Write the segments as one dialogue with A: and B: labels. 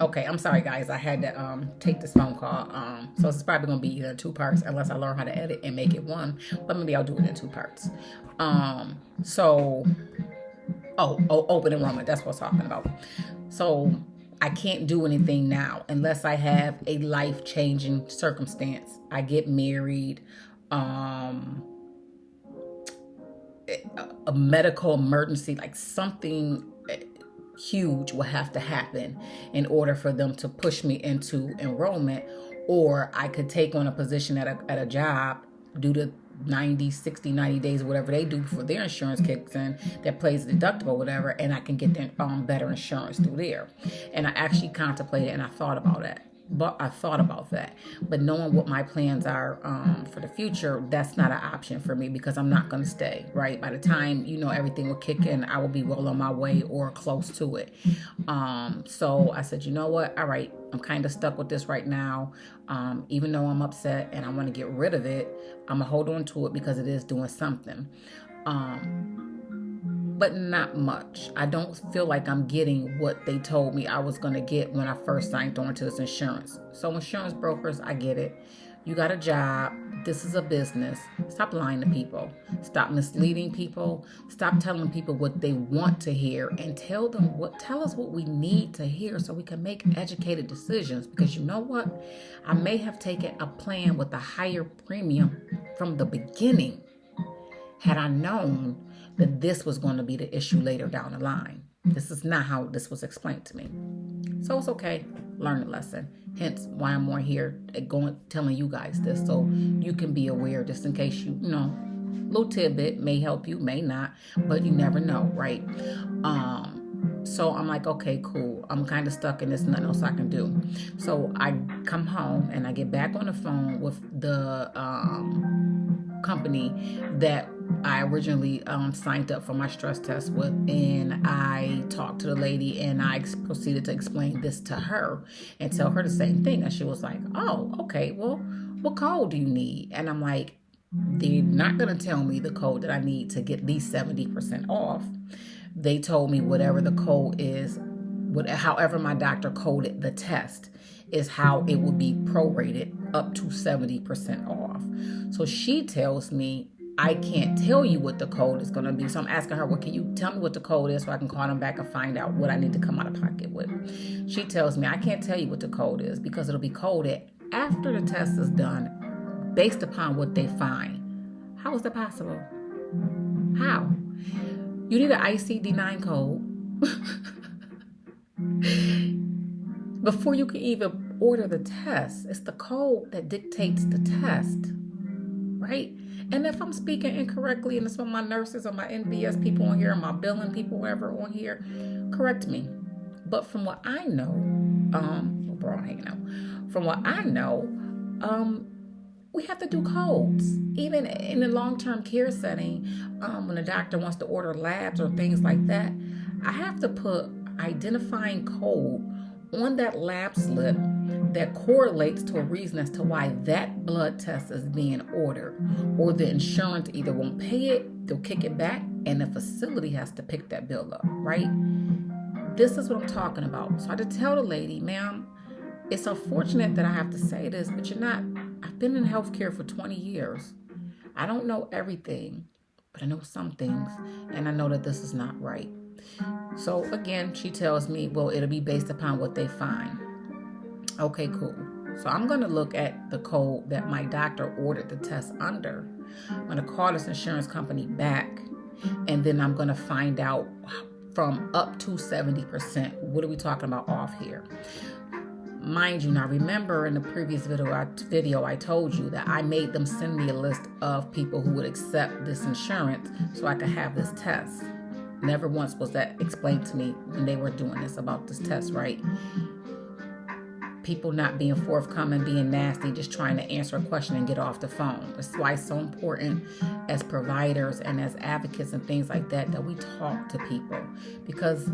A: Okay, I'm sorry guys. I had to take this phone call. So it's probably gonna be either two parts unless I learn how to edit and make it one. But maybe I'll do it in two parts. So open enrollment. That's what I'm talking about. So I can't do anything now unless I have a life changing circumstance. I get married, um, a medical emergency, like something huge will have to happen in order for them to push me into enrollment, or I could take on a position at a job due to 90, 60, 90 days, whatever they do before their insurance kicks in, that plays the deductible, whatever, and I can get better insurance through there. And I actually contemplated and I thought about that. But I thought about that. But knowing what my plans are for the future, that's not an option for me because I'm not going to stay, right? By the time, everything will kick in, I will be well on my way or close to it. So I said, you know what? All right, I'm kind of stuck with this right now. Even though I'm upset and I want to get rid of it, I'm going to hold on to it because it is doing something. But not much. I don't feel like I'm getting what they told me I was going to get when I first signed on to this insurance. So insurance brokers, I get it. You got a job. This is a business. Stop lying to people. Stop misleading people. Stop telling people what they want to hear and tell us what we need to hear so we can make educated decisions. Because you know what? I may have taken a plan with a higher premium from the beginning had I known that this was going to be the issue later down the line. This is not how this was explained to me. So it's okay. Learn the lesson. Hence why I'm more here telling you guys this so you can be aware just in case little tidbit may help you, may not, but you never know, right? So I'm like, okay, cool. I'm kind of stuck in this, nothing else I can do. So I come home and I get back on the phone with the company that I originally signed up for my stress test with, and I talked to the lady and I proceeded to explain this to her and tell her the same thing. And she was like, oh, okay, well, what code do you need? And I'm like, they're not going to tell me the code that I need to get these 70% off. They told me whatever the code is, however my doctor coded the test is how it would be prorated up to 70% off. So she tells me I can't tell you what the code is going to be. So I'm asking her, well, can you tell me what the code is so I can call them back and find out what I need to come out of pocket with? She tells me I can't tell you what the code is because it'll be coded after the test is done based upon what they find. How is that possible? How? You need an ICD-9 code before you can even order the test. It's the code that dictates the test, right? And if I'm speaking incorrectly, and some of my nurses or my NBS people on here, or my billing people, whoever on here, correct me. But from what I know, bro, I'm hanging out. From what I know, we have to do codes. Even in a long-term care setting, when a doctor wants to order labs or things like that, I have to put identifying code on that lab slip that correlates to a reason as to why that blood test is being ordered, or the insurance either won't pay it, they'll kick it back, and the facility has to pick that bill up, right? This is what I'm talking about. So I had to tell the lady, ma'am, it's unfortunate that I have to say this, but I've been in healthcare for 20 years. I don't know everything, but I know some things, and I know that this is not right. So again, she tells me, well, it'll be based upon what they find. Okay, cool. So I'm going to look at the code that my doctor ordered the test under. I'm going to call this insurance company back, and then I'm going to find out from up to 70%. What are we talking about off here? Mind you, now remember in the previous video I told you that I made them send me a list of people who would accept this insurance so I could have this test. Never once was that explained to me when they were doing this about this test, right? People not being forthcoming, being nasty, just trying to answer a question and get off the phone. That's why it's so important as providers and as advocates and things like that that we talk to people. Because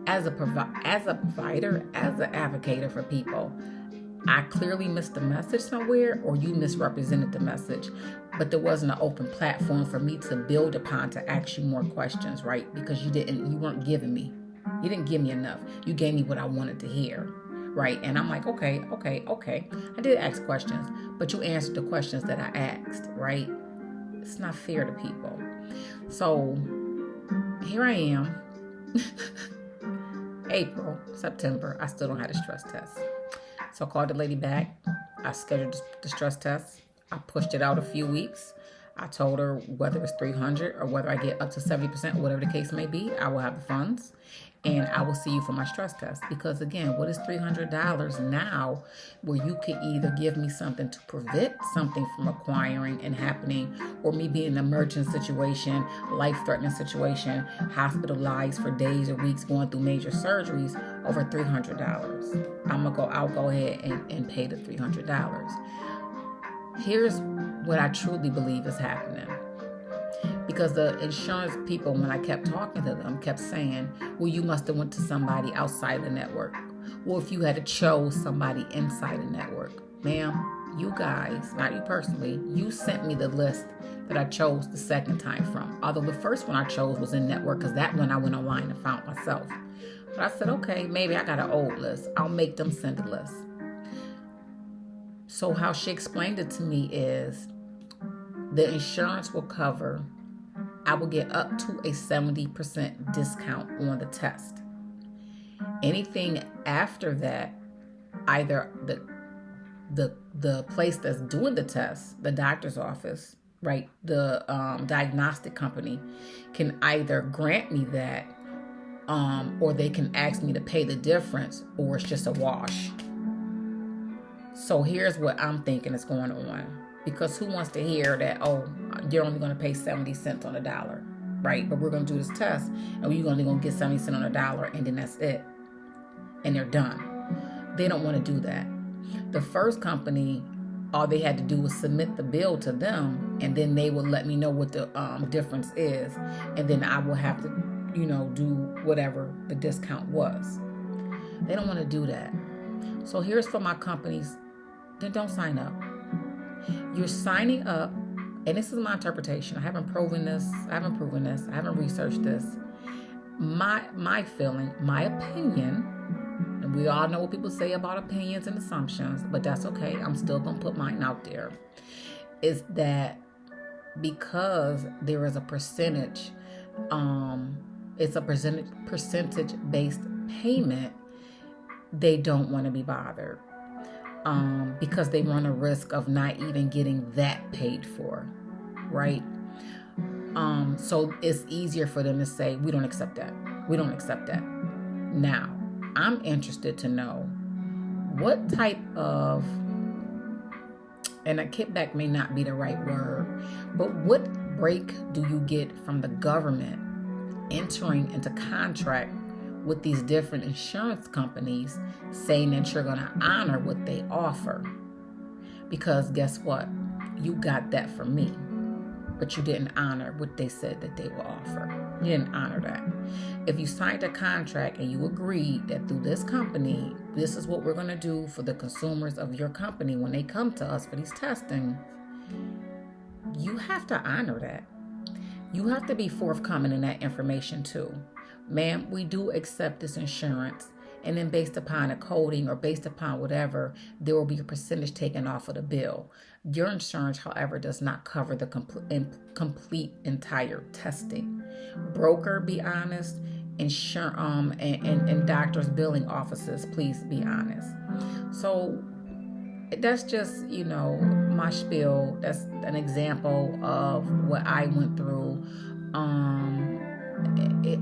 A: as a provider, as an advocate for people, I clearly missed the message somewhere, or you misrepresented the message, but there wasn't an open platform for me to build upon to ask you more questions, right? Because you didn't give me enough. You gave me what I wanted to hear, right? And I'm like, okay. I did ask questions, but you answered the questions that I asked, right? It's not fair to people. So here I am, April, September. I still don't have a stress test. So I called the lady back. I scheduled the stress test. I pushed it out a few weeks. I told her whether it's 300 or whether I get up to 70%, whatever the case may be, I will have the funds and I will see you for my stress test. Because again, what is $300 now where you can either give me something to prevent something from acquiring and happening, or me being in an emergent situation, life-threatening situation, hospitalized for days or weeks going through major surgeries, over $300. I'll go ahead and pay the $300. Here's what I truly believe is happening. Because the insurance people, when I kept talking to them, kept saying, well, you must have went to somebody outside the network. Well, if you had to chose somebody inside the network. Ma'am, you guys, not you personally, you sent me the list that I chose the second time from. Although the first one I chose was in network, because that one I went online and found myself. But I said, okay, maybe I got an old list. I'll make them send a list. So how she explained it to me is the insurance will cover, I will get up to a 70% discount on the test. Anything after that, either the place that's doing the test, the doctor's office, right, the diagnostic company, can either grant me that, or they can ask me to pay the difference, or it's just a wash. So here's what I'm thinking is going on. Because who wants to hear that, oh, you're only going to pay 70 cents on a dollar, right? But we're going to do this test, and you're only going to get 70 cents on a dollar, and then that's it. And they're done. They don't want to do that. The first company, all they had to do was submit the bill to them, and then they would let me know what the difference is. And then I will have to, do whatever the discount was. They don't want to do that. So here's for my companies, then don't sign up. You're signing up, and this is my interpretation. I haven't proven this. I haven't researched this. My feeling, my opinion, and we all know what people say about opinions and assumptions, but that's okay. I'm still going to put mine out there. Is that because there is a percentage, it's a percentage-based payment, they don't want to be bothered. Because they run a risk of not even getting that paid for, right? So it's easier for them to say, we don't accept that. Now, I'm interested to know what type of, and a kickback may not be the right word, but what break do you get from the government entering into contract with these different insurance companies saying that you're going to honor what they offer? Because guess what? You got that from me, but you didn't honor what they said that they will offer. You didn't honor that. If you signed a contract and you agreed that through this company, this is what we're going to do for the consumers of your company when they come to us for these testing, you have to honor that. You have to be forthcoming in that information too. Ma'am, we do accept this insurance, and then based upon a coding or based upon whatever, there will be a percentage taken off of the bill. Your insurance, however, does not cover the complete entire testing. Broker, be honest. And doctors' billing offices, please be honest. So that's just, my spiel. That's an example of what I went through.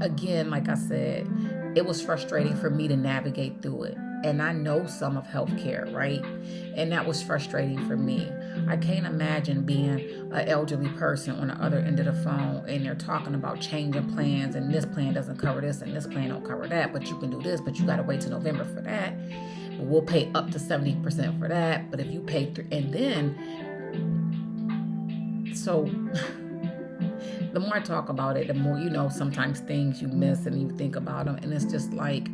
A: Again, like I said, it was frustrating for me to navigate through it. And I know some of healthcare, right? And that was frustrating for me. I can't imagine being an elderly person on the other end of the phone and they're talking about changing plans, and this plan doesn't cover this and this plan don't cover that, but you can do this, but you got to wait till November for that. We'll pay up to 70% for that. But if you pay and then, so the more I talk about it, the more, sometimes things you miss and you think about them. And it's just like,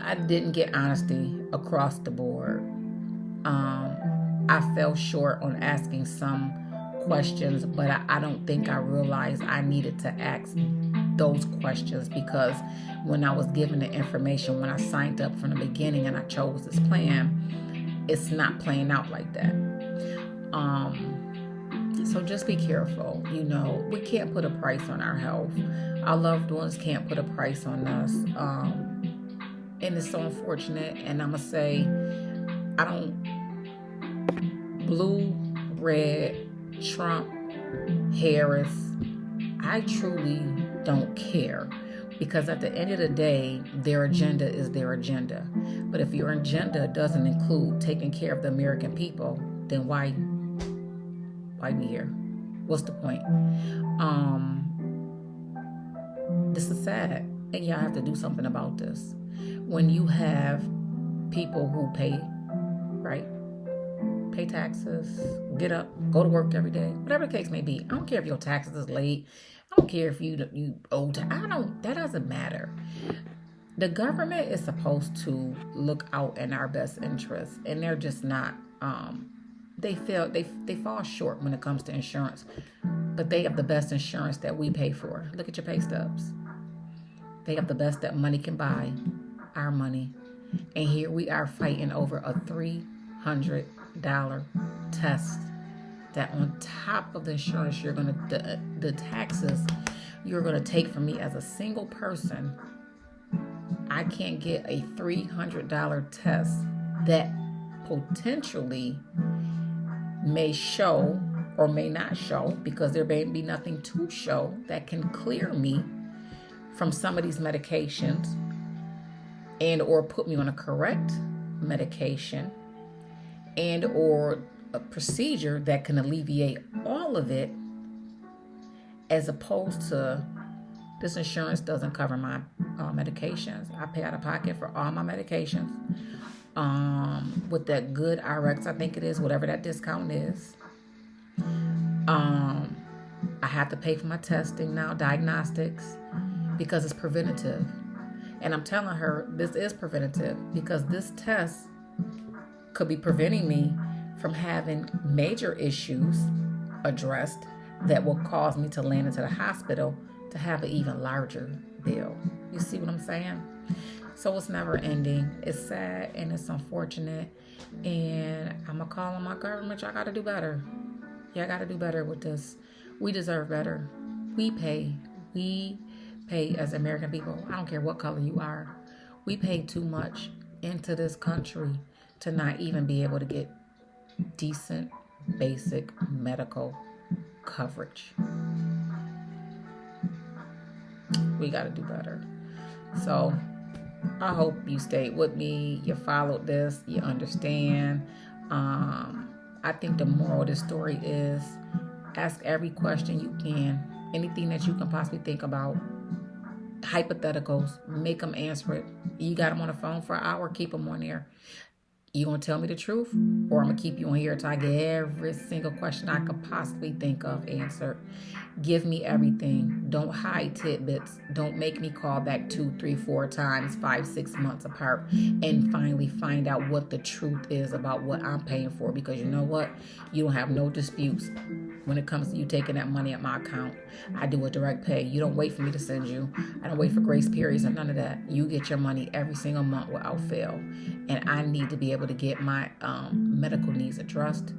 A: I didn't get honesty across the board. I fell short on asking some questions, but I don't think I realized I needed to ask those questions, because when I was given the information, when I signed up from the beginning and I chose this plan, it's not playing out like that. So just be careful. We can't put a price on our health. Our loved ones can't put a price on us. And it's so unfortunate. And I'm going to say, I don't, blue, red, Trump, Harris, I truly don't care. Because at the end of the day, their agenda is their agenda. But if your agenda doesn't include taking care of the American people, then why be here? What's the point? This is sad, and y'all have to do something about this. When you have people who pay taxes, get up, go to work every day, whatever the case may be. I don't care if your taxes is late. I don't care if you owe that doesn't matter. The government is supposed to look out in our best interests, and they're just not. They fall short when it comes to insurance, but they have the best insurance that we pay for. Look at your pay stubs. They have the best that money can buy, our money, and here we are fighting over a $300 test. That on top of the insurance, the taxes you're gonna take from me as a single person. I can't get a $300 test that potentially may show or may not show, because there may be nothing to show that can clear me from some of these medications and or put me on a correct medication and or a procedure that can alleviate all of it, as opposed to this insurance doesn't cover my medications. I pay out of pocket for all my medications. With that good RX, I think it is, whatever that discount is. I have to pay for my testing now, diagnostics, because it's preventative. And I'm telling her this is preventative, because this test could be preventing me from having major issues addressed that will cause me to land into the hospital to have an even larger bill. You see what I'm saying? So it's never ending. It's sad and it's unfortunate. And I'm going to call on my government. Y'all got to do better. Y'all got to do better with this. We deserve better. We pay as American people. I don't care what color you are. We pay too much into this country to not even be able to get decent, basic medical coverage. We got to do better. So I hope you stayed with me. You followed this. You understand. I think the moral of this story is ask every question you can. Anything that you can possibly think about. Hypotheticals. Make them answer it. You got them on the phone for an hour. Keep them on there. You going to tell me the truth, or I'm going to keep you on here until I get every single question I could possibly think of answered. Give me everything. Don't hide tidbits. Don't make me call back 2, 3, 4 times, 5, 6 months apart, and finally find out what the truth is about what I'm paying for. Because you know what? You don't have no disputes when it comes to you taking that money at my account. I do a direct pay. You don't wait for me to send you. I don't wait for grace periods or none of that. You get your money every single month without fail. And I need to be able to get my medical needs addressed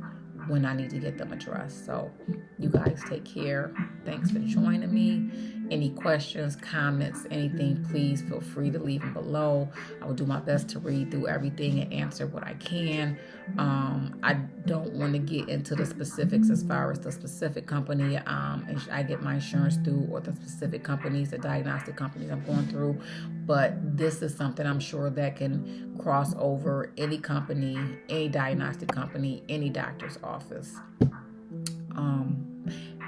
A: when I need to get them addressed. So you guys take care. Thanks for joining me. Any questions, comments, anything, please feel free to leave them below. I will do my best to read through everything and answer what I can. I don't want to get into the specifics as far as the specific company I get my insurance through, or the specific companies, the diagnostic companies I'm going through. But this is something I'm sure that can cross over any company, any diagnostic company, any doctor's office.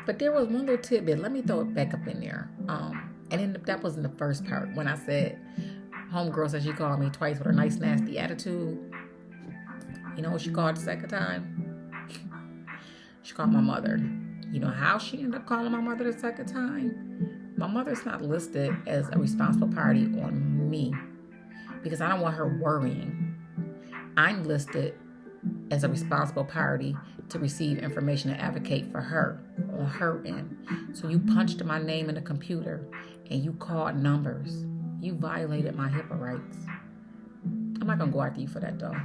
A: But there was one little tidbit. Let me throw it back up in there. That was in the first part when I said, homegirl said she called me twice with her nice, nasty attitude. You know what she called the second time? She called my mother. You know how she ended up calling my mother the second time? My mother's not listed as a responsible party on me because I don't want her worrying. I'm listed as a responsible party to receive information and advocate for her on her end. So you punched my name in the computer and you called numbers, you violated my HIPAA rights. I'm not going to go after you for that, though.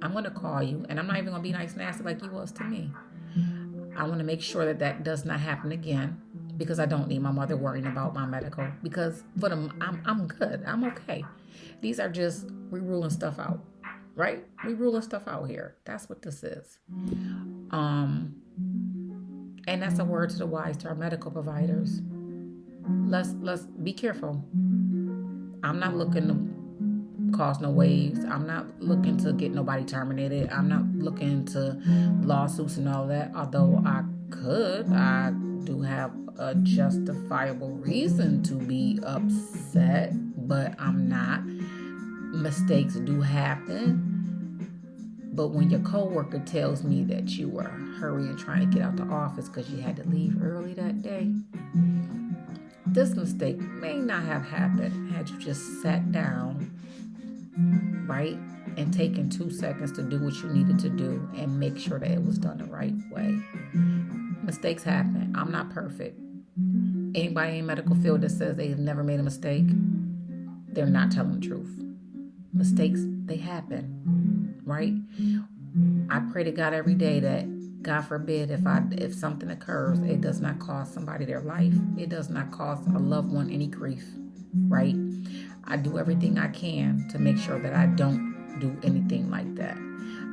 A: I'm going to call you, and I'm not even going to be nice nasty like you was to me. I want to make sure that that does not happen again, because I don't need my mother worrying about my medical, because for them, I'm good. I'm okay. These are just, we ruling stuff out, right? We ruling stuff out here. That's what this is. And that's a word to the wise, to our medical providers. Let's be careful. I'm not looking to cause no waves. I'm not looking to get nobody terminated. I'm not looking to lawsuits and all that, although I do have a justifiable reason to be upset, but I'm not. Mistakes do happen. But when your coworker tells me that you were hurrying trying to get out the office because you had to leave early that day, this mistake may not have happened had you just sat down, right, and taken 2 seconds to do what you needed to do and make sure that it was done the right way. Mistakes happen. I'm not perfect. Anybody in the medical field that says they've never made a mistake, they're not telling the truth. Mistakes, they happen, right? I pray to God every day that, God forbid, if something occurs, it does not cost somebody their life. It does not cost a loved one any grief, right? I do everything I can to make sure that I don't do anything like that.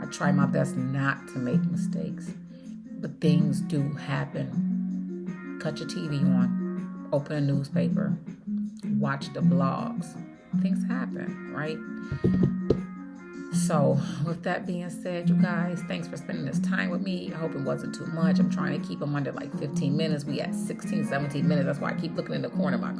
A: I try my best not to make mistakes, but things do happen. Cut your TV on, open a newspaper, watch the blogs. Things happen, right? So with that being said, you guys, thanks for spending this time with me. I hope it wasn't too much. I'm trying to keep them under like 15 minutes. We at 16, 17 minutes. That's why I keep looking in the corner of my computer.